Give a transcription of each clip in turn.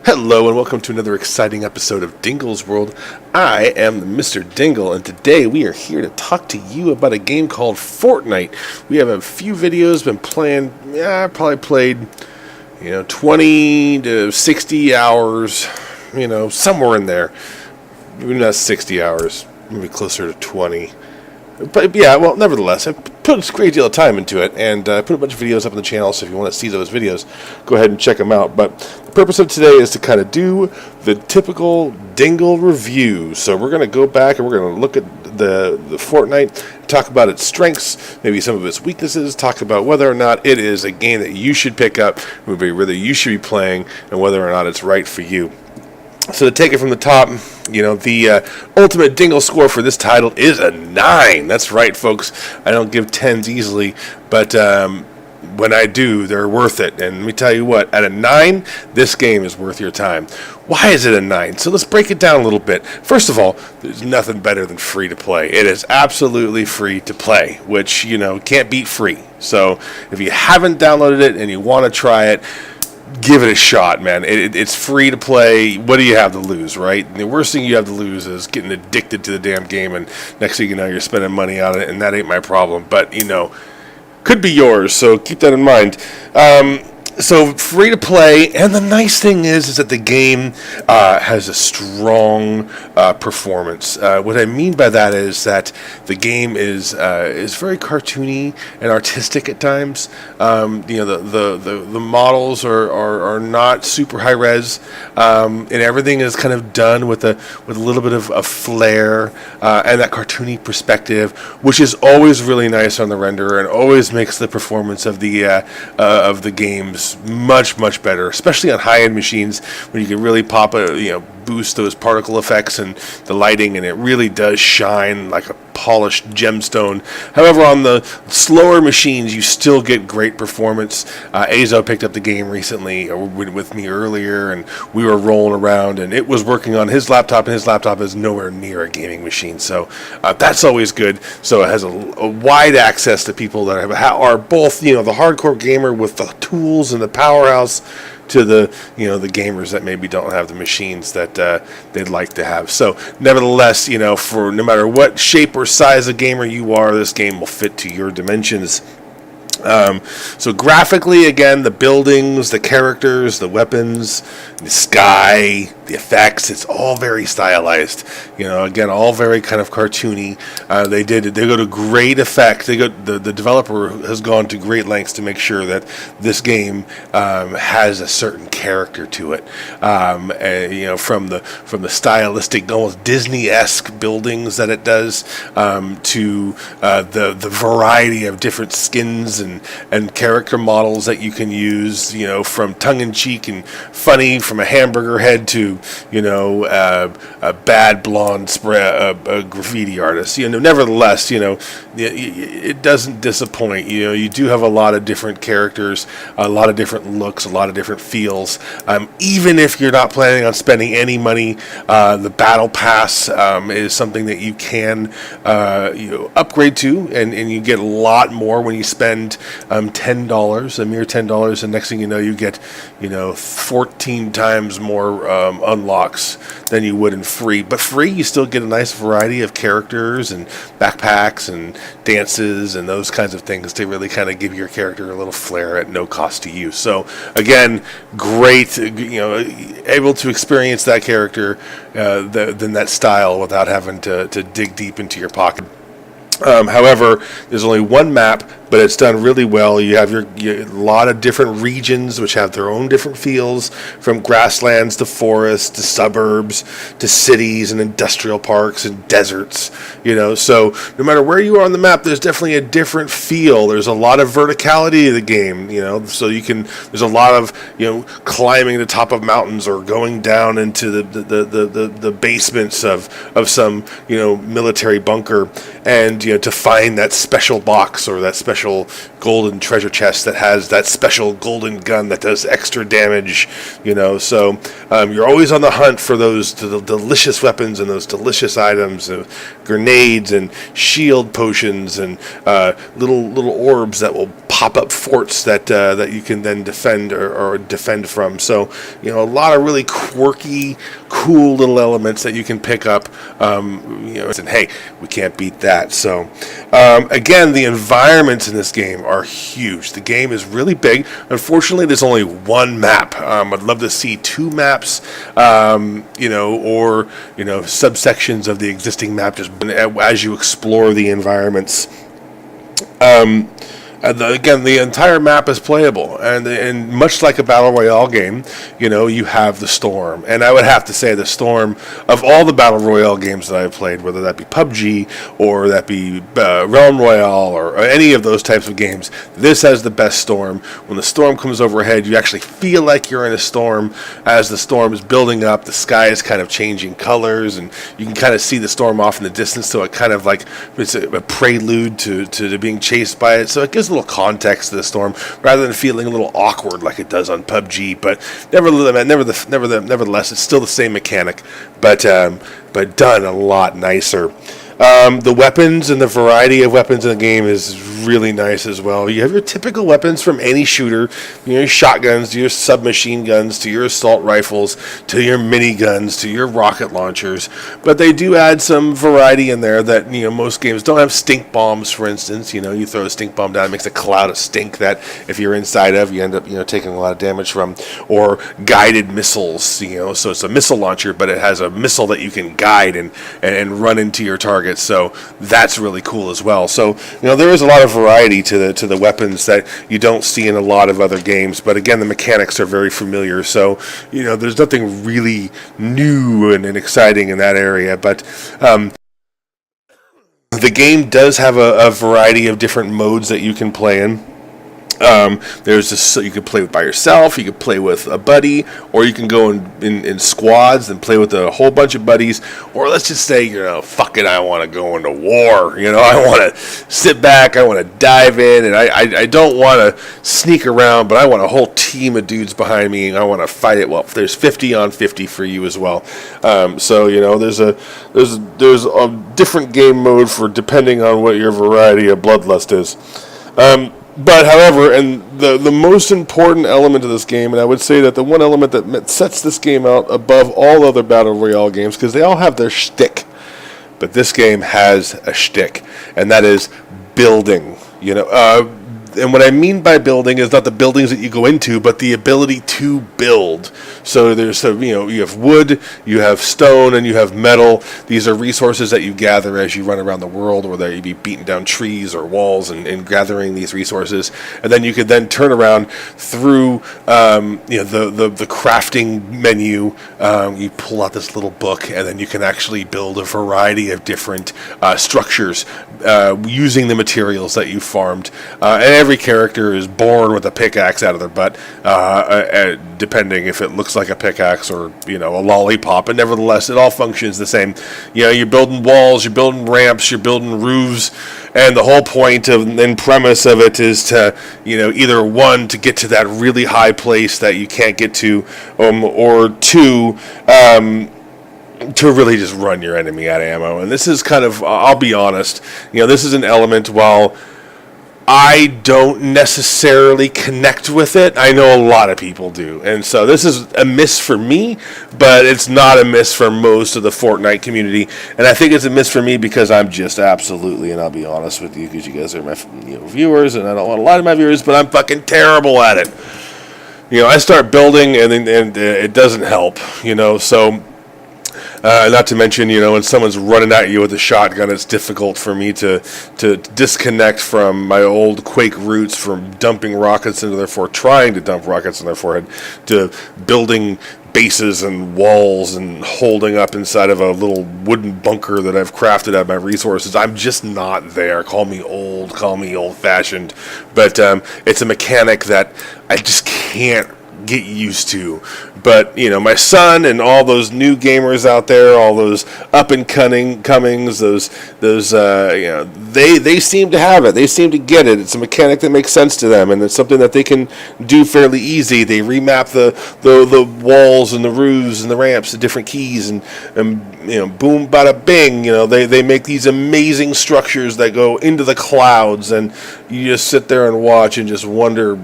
Hello and welcome to another exciting episode of DinglesWorld. I am Mr. Dingle, and today we are here to talk to you about a game called Fortnite. We have a few videos been playing. I probably played 20 to 60 hours, somewhere in there. Maybe not 60 hours, maybe closer to 20. But yeah, well, nevertheless, I put a great deal of time into it, and I put a bunch of videos up on the channel, so if you want to see those videos, go ahead and check them out. But the purpose of today is to kind of do the typical Dingle review. So we're going to go back and we're going to look at the Fortnite, talk about its strengths, maybe some of its weaknesses, talk about whether or not it is a game that you should pick up, whether you should be playing, and whether or not it's right for you. So to take it from the top, the ultimate Dingle score for this title is a 9. That's right, folks. I don't give 10s easily, but when I do, they're worth it. And let me tell you what, at a 9, this game is worth your time. Why is it a 9? So let's break it down a little bit. First of all, there's nothing better than free to play. It is absolutely free to play, which, can't beat free. So if you haven't downloaded it and you want to try it, give it a shot, man. It's free to play. What do you have to lose, right? The worst thing you have to lose is getting addicted to the damn game, and next thing you know, you're spending money on it, and that ain't my problem. But, could be yours, so keep that in mind. So free to play, and the nice thing is that the game has a strong performance. What I mean by that is that the game is very cartoony and artistic at times. The models are not super high res, and everything is kind of done with a little bit of a flair and that cartoony perspective, which is always really nice on the renderer and always makes the performance of the games much better, especially on high-end machines when you can really boost those particle effects and the lighting, and it really does shine like a polished gemstone. However, on the slower machines, you still get great performance. Azo picked up the game recently with me earlier, and we were rolling around, and it was working on his laptop, and his laptop is nowhere near a gaming machine, so that's always good. So it has a wide access to people that are both, the hardcore gamer with the tools and the powerhouse, to the gamers that maybe don't have the machines that they'd like to have. So nevertheless, for no matter what shape or size of gamer you are, this game will fit to your dimensions. So graphically, again, the buildings, the characters, the weapons, the sky, the effects, it's all very stylized. Again, all very kind of cartoony. They go to great effect. The developer has gone to great lengths to make sure that this game has a certain character to it. From the stylistic, almost Disney-esque buildings that it does, to the variety of different skins and character models that you can use, from tongue-in-cheek and funny, from a hamburger head to, a bad blonde graffiti artist. Nevertheless, it doesn't disappoint. You do have a lot of different characters, a lot of different looks, a lot of different feels. Even if you're not planning on spending any money, the Battle Pass is something that you can upgrade to, and you get a lot more when you spend $10, a mere $10, and next thing you know, you get 14 times more unlocks than you would in free. But free, you still get a nice variety of characters and backpacks and dances and those kinds of things to really kind of give your character a little flair at no cost to you. So again, great, able to experience that character, then that style without having to dig deep into your pocket. However, there's only one map, but it's done really well. You have a lot of different regions which have their own different feels, from grasslands to forests to suburbs to cities and industrial parks and deserts. So no matter where you are on the map, there's definitely a different feel. There's a lot of verticality of the game. So there's a lot of climbing the top of mountains or going down into the basements of some military bunker, and to find that special box or that special golden treasure chest that has that special golden gun that does extra damage. So you're always on the hunt for those delicious weapons and those delicious items, grenades and shield potions and little orbs that will pop-up forts that you can then defend or defend from. So, a lot of really quirky, cool little elements that you can pick up. And hey, we can't beat that. So, again, the environments in this game are huge. The game is really big. Unfortunately, there's only one map. I'd love to see 2 maps, or subsections of the existing map just as you explore the environments. Again, the entire map is playable, and much like a Battle Royale game, you have the Storm. And I would have to say the Storm, of all the Battle Royale games that I've played, whether that be PUBG, or that be Realm Royale, or any of those types of games, this has the best Storm. When the Storm comes overhead, you actually feel like you're in a storm. As the storm is building up, the sky is kind of changing colors, and you can kind of see the storm off in the distance, so it kind of like, it's a prelude to being chased by it. So it gives a little context to the storm rather than feeling a little awkward like it does on PUBG. But nevertheless, it's still the same mechanic, but done a lot nicer. The weapons and the variety of weapons in the game is really nice as well. You have your typical weapons from any shooter, your shotguns, to your submachine guns, to your assault rifles, to your miniguns, to your rocket launchers. But they do add some variety in there that most games don't have. Stink bombs, for instance. You throw a stink bomb down, it makes a cloud of stink that if you're inside of, you end up taking a lot of damage from. Or guided missiles. So it's a missile launcher, but it has a missile that you can guide and run into your target. So that's really cool as well. So there is a lot of variety to the weapons that you don't see in a lot of other games. But again, the mechanics are very familiar. So there's nothing really new and exciting in that area. But the game does have a variety of different modes that you can play in. There's this, you can play by yourself, you can play with a buddy, or you can go in squads and play with a whole bunch of buddies. Or let's just say, fuck it, I want to go into war. I want to sit back, I want to dive in, and I don't want to sneak around, but I want a whole team of dudes behind me, and I want to fight it. Well, there's 50 on 50 for you as well. So there's a different game mode for depending on what your variety of bloodlust is. But, however, and the most important element of this game, and I would say that the one element that sets this game out above all other Battle Royale games, because they all have their shtick, but this game has a shtick, and that is building. And what I mean by building is not the buildings that you go into, but the ability to build. So you have wood, you have stone, and you have metal. These are resources that you gather as you run around the world, or that you be beating down trees or walls and gathering these resources. And then you could then turn around through the crafting menu. You pull out this little book, and then you can actually build a variety of different structures using the materials that you farmed. And every character is born with a pickaxe out of their butt, depending if it looks like a pickaxe or a lollipop. And nevertheless, it all functions the same. You're building walls, you're building ramps, you're building roofs, and the whole point and premise of it is to either one, to get to that really high place that you can't get to, or two, to really just run your enemy out of ammo. And this is kind of, I'll be honest, this is an element, while I don't necessarily connect with it, I know a lot of people do. And so this is a miss for me, but it's not a miss for most of the Fortnite community. And I think it's a miss for me because I'm just absolutely, and I'll be honest with you, because you guys are my viewers, and I don't want a lot of my viewers, but I'm fucking terrible at it. I start building, and it doesn't help, so... not to mention, when someone's running at you with a shotgun, it's difficult for me to disconnect from my old Quake roots, from dumping rockets into their forehead, trying to dump rockets in their forehead, to building bases and walls and holding up inside of a little wooden bunker that I've crafted out of my resources. I'm just not there. Call me old, call me old-fashioned, but it's a mechanic that I just can't get used to. But my son and all those new gamers out there, all those up and comings, those they seem to have it. They seem to get it. It's a mechanic that makes sense to them, and it's something that they can do fairly easy. They remap the walls and the roofs and the ramps to different keys, and boom, bada bing. They make these amazing structures that go into the clouds, and you just sit there and watch and just wonder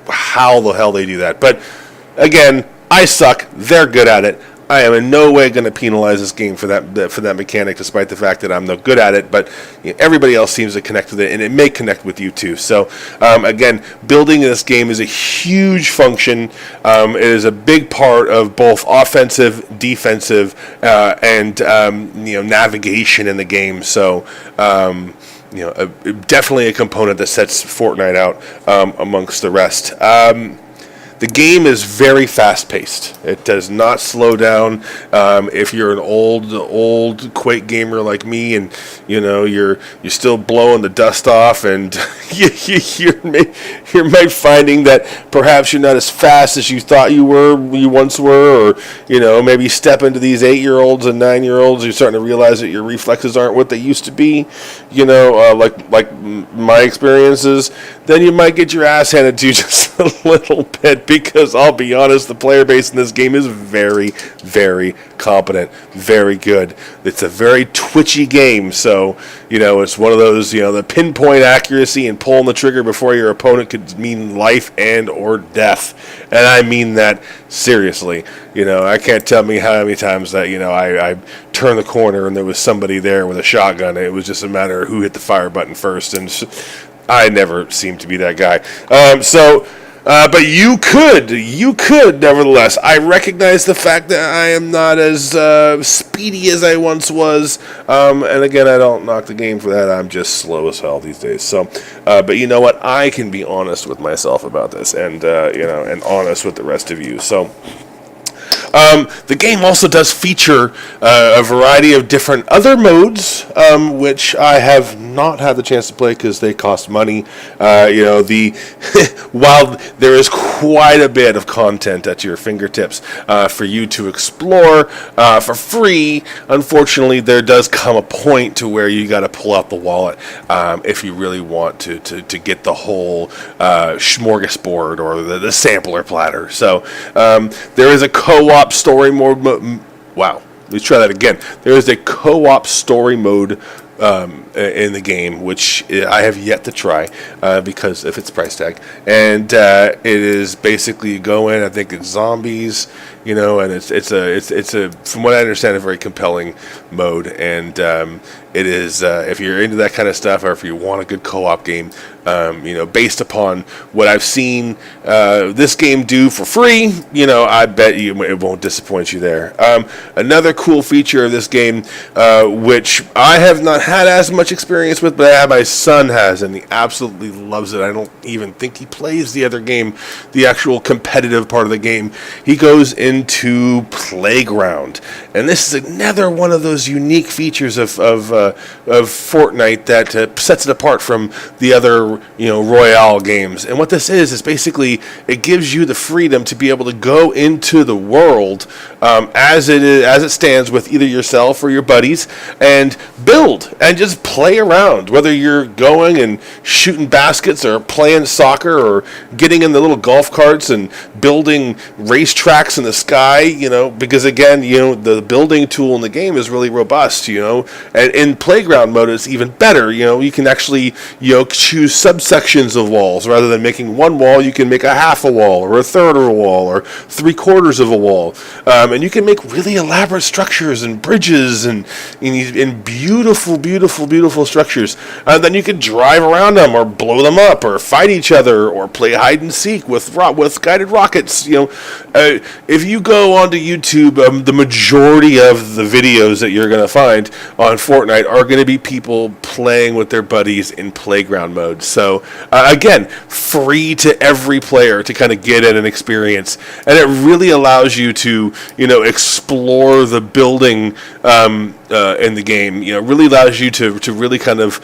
how the hell they do that. But again, I suck. They're good at it. I am in no way going to penalize this game for that mechanic, despite the fact that I'm no good at it. But everybody else seems to connect with it, and it may connect with you too. So again, building this game is a huge function. It is a big part of both offensive, defensive, and navigation in the game. So. Definitely a component that sets Fortnite out amongst the rest. The game is very fast-paced. It does not slow down. If you're an old Quake gamer like me, and you're still blowing the dust off, and you're finding that perhaps you're not as fast as you thought you once were, or maybe step into these 8-year-olds and 9-year-olds. You're starting to realize that your reflexes aren't what they used to be. Like my experiences. Then you might get your ass handed to you just a little bit, because I'll be honest, the player base in this game is very, very competent, very good. It's a very twitchy game, so it's one of those, the pinpoint accuracy and pulling the trigger before your opponent could mean life and or death, and I mean that seriously. I can't tell me how many times that I turned the corner and there was somebody there with a shotgun. It was just a matter of who hit the fire button first, and I never seemed to be that guy. But you could, nevertheless. I recognize the fact that I am not as speedy as I once was, and again, I don't knock the game for that. I'm just slow as hell these days. So, but you know what? I can be honest with myself about this, and and honest with the rest of you. So. The game also does feature a variety of different other modes, which I have not had the chance to play because they cost money. While there is quite a bit of content at your fingertips for you to explore for free, unfortunately, there does come a point to where you got to pull out the wallet if you really want to get the whole smorgasbord or the sampler platter. So there is a co-op story mode. Wow, let's try that again. There is a co-op story mode in the game, which I have yet to try because of its price tag. And it is basically you go in. I think it's zombies, and it's a from what I understand a very compelling mode. And it is if you're into that kind of stuff, or if you want a good co-op game, based upon what I've seen this game do for free, I bet you it won't disappoint you there. Another cool feature of this game, which I have not had as much experience with, but my son has, and he absolutely loves it. I don't even think he plays the other game, the actual competitive part of the game. He goes into Playground, and this is another one of those unique features of Fortnite that sets it apart from the other Royale games. And what this is basically it gives you the freedom to be able to go into the world as it stands with either yourself or your buddies and build and just play around, whether you're going and shooting baskets or playing soccer or getting in the little golf carts and building racetracks in the sky, because again, the building tool in the game is really robust, and in Playground mode it's even better. You can actually choose subsections of walls. Rather than making one wall, you can make a half a wall or a third of a wall or 3/4 of a wall, and you can make really elaborate structures and bridges and beautiful structures. Then you can drive around them or blow them up or fight each other or play hide and seek with guided rockets. If you go onto YouTube, the majority of the videos that you're going to find on Fortnite are going to be people playing with their buddies in Playground mode. So again, free to every player to kind of get in and experience, and it really allows you to explore the building in the game. Really allows you to really kind of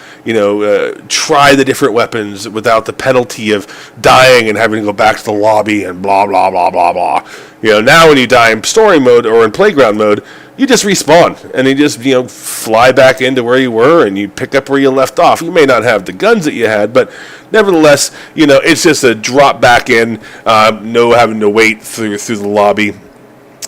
try the different weapons without the penalty of dying and having to go back to the lobby and blah blah blah blah blah. Now when you die in story mode or in playground mode, you just respawn and you just fly back into where you were and you pick up where you left off. You may not have the guns that you had, but nevertheless, it's just a drop back in, no having to wait through the lobby.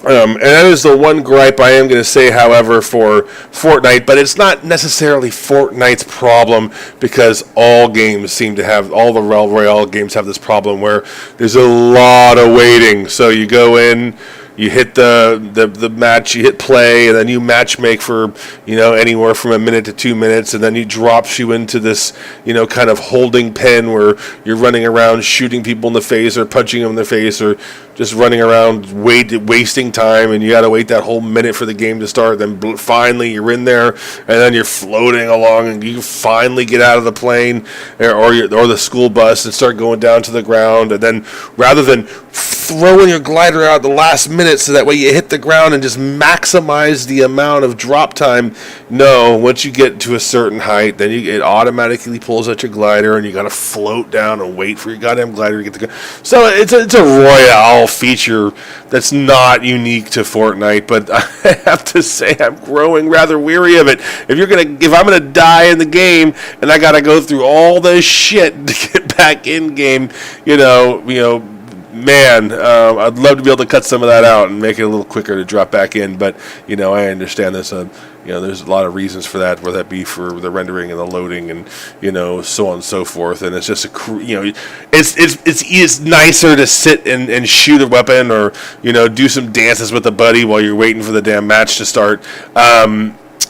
And that is the one gripe I am going to say, however, for Fortnite, but it's not necessarily Fortnite's problem, because all games seem to have, all the Battle Royale games have this problem where there's a lot of waiting. So you go in, you hit the match, you hit play, and then you match make for, anywhere from a minute to 2 minutes, and then he drops you into this, kind of holding pen where you're running around shooting people in the face or punching them in the face or just running around wasting time, and you got to wait that whole minute for the game to start. Then finally you're in there, and then you're floating along, and you finally get out of the plane or the school bus and start going down to the ground. And then rather than throwing your glider out at the last minute so that way you hit the ground and just maximize the amount of drop time, no, once you get to a certain height, then it automatically pulls out your glider, and you got to float down and wait for your goddamn glider to get the. So it's a Royale feature that's not unique to Fortnite, but I have to say I'm growing rather weary of it. If I'm gonna die in the game and I gotta go through all this shit to get back in game, man, I'd love to be able to cut some of that out and make it a little quicker to drop back in. But I understand this. There's a lot of reasons for that, whether that be for the rendering and the loading and so on and so forth. And it's just it's nicer to sit and shoot a weapon or do some dances with a buddy while you're waiting for the damn match to start.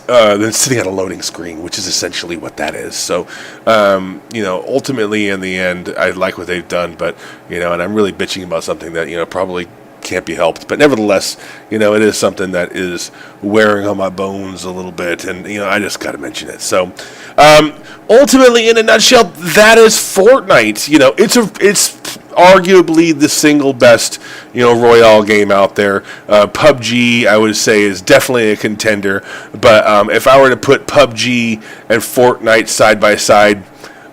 Than sitting at a loading screen, which is essentially what that is. So, ultimately in the end, I like what they've done, but, and I'm really bitching about something that, probably can't be helped. But nevertheless, it is something that is wearing on my bones a little bit, and, I just got to mention it. So, ultimately, in a nutshell, that is Fortnite. It's arguably the single best, Royale game out there. PUBG, I would say, is definitely a contender. But if I were to put PUBG and Fortnite side by side,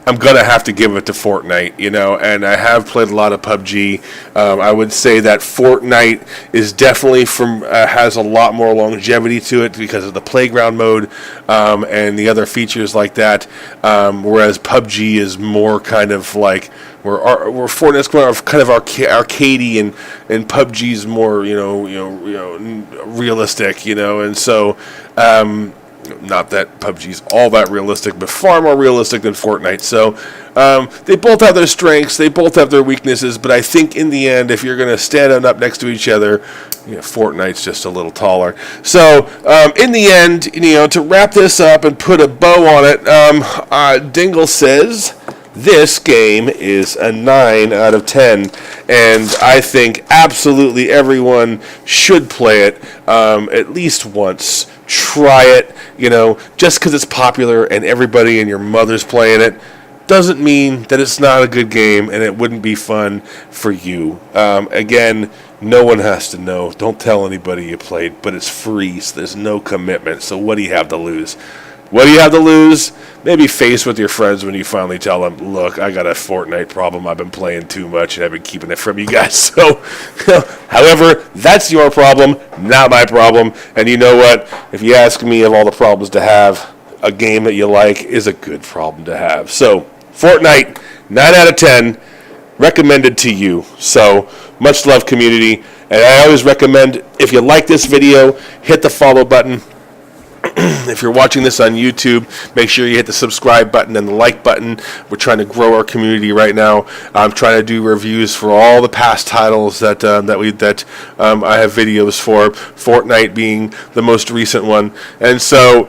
I'm going to have to give it to Fortnite, and I have played a lot of PUBG. I would say that Fortnite is definitely has a lot more longevity to it because of the playground mode and the other features like that, whereas PUBG is more kind of like where Fortnite's kind of arcadey and PUBG's more realistic, and so. Not that PUBG's all that realistic, but far more realistic than Fortnite. So they both have their strengths, they both have their weaknesses, but I think in the end, if you're going to stand up next to each other, Fortnite's just a little taller. So in the end, to wrap this up and put a bow on it, Dingle says this game is a 9 out of 10, and I think absolutely everyone should play it at least once. Try it, just because it's popular and everybody and your mother's playing it doesn't mean that it's not a good game and it wouldn't be fun for you. Again, no one has to know. Don't tell anybody you played, but it's free, so there's no commitment. So what do you have to lose? What do you have to lose? Maybe face with your friends when you finally tell them, look, I got a Fortnite problem. I've been playing too much and I've been keeping it from you guys. So, however, that's your problem, not my problem. And you know what? If you ask me of all the problems to have, a game that you like is a good problem to have. So, Fortnite, 9 out of 10, recommended to you. So, much love, community. And I always recommend, if you like this video, hit the follow button. If you're watching this on YouTube, make sure you hit the subscribe button and the like button. We're trying to grow our community right now. I'm trying to do reviews for all the past titles that I have videos for, Fortnite being the most recent one. And so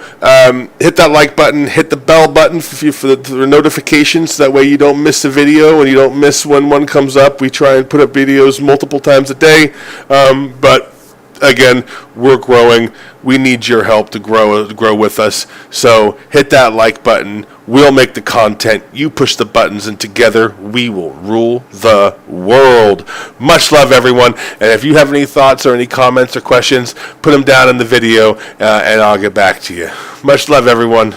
hit that like button, hit the bell button for the notifications. That way you don't miss a video and you don't miss when one comes up. We try and put up videos multiple times a day. But again, we're growing. We need your help to grow with us. So hit that like button. We'll make the content. You push the buttons, and together we will rule the world. Much love, everyone. And if you have any thoughts or any comments or questions, put them down in the video, and I'll get back to you. Much love, everyone.